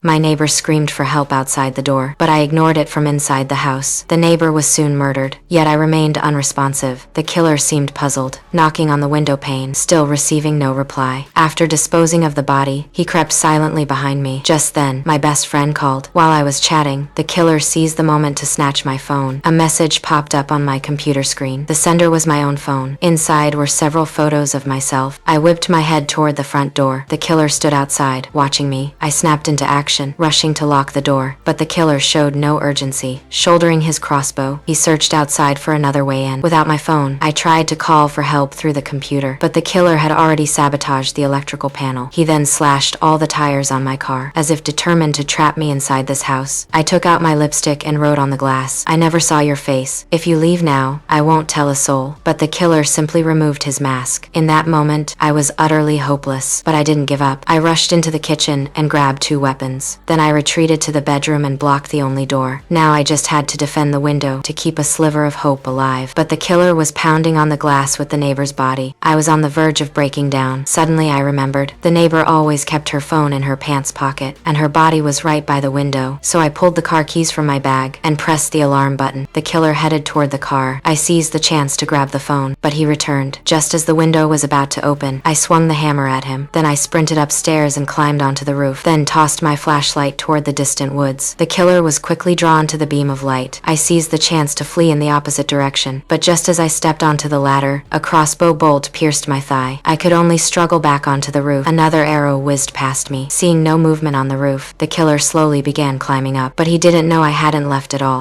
My neighbor screamed for help outside the door, but I ignored it from inside the house. The neighbor was soon murdered, yet I remained unresponsive. The killer seemed puzzled, knocking on the window pane, still receiving no reply. After disposing of the body, he crept silently behind me. Just then, my best friend called. While I was chatting, the killer seized the moment to snatch my phone. A message popped up on my computer screen. The sender was my own phone. Inside were several photos of myself. I whipped my head toward the front door. The killer stood outside, watching me. I snapped into action, rushing to lock the door, but the killer showed no urgency. Shouldering his crossbow, he searched outside for another way in. Without my phone, I tried to call for help through the computer, but the killer had already sabotaged the electrical panel. He then slashed all the tires on my car, as if determined to trap me inside this house. I took out my lipstick and wrote on the glass, "I never saw your face. If you leave now, I won't tell a soul." But the killer simply removed his mask. In that moment, I was utterly hopeless, but I didn't give up. I rushed into the kitchen and grabbed 2 weapons. Then I retreated to the bedroom and blocked the only door. Now I just had to defend the window to keep a sliver of hope alive. But the killer was pounding on the glass with the neighbor's body. I was on the verge of breaking down. Suddenly I remembered. The neighbor always kept her phone in her pants pocket, and her body was right by the window. So I pulled the car keys from my bag and pressed the alarm button. The killer headed toward the car. I seized the chance to grab the phone, but he returned. Just as the window was about to open, I swung the hammer at him. Then I sprinted upstairs and climbed onto the roof, then tossed my flashlight toward the distant woods. The killer was quickly drawn to the beam of light. I seized the chance to flee in the opposite direction, but just as I stepped onto the ladder, a crossbow bolt pierced my thigh. I could only struggle back onto the roof. Another arrow whizzed past me. Seeing no movement on the roof, the killer slowly began climbing up, but he didn't know I hadn't left at all.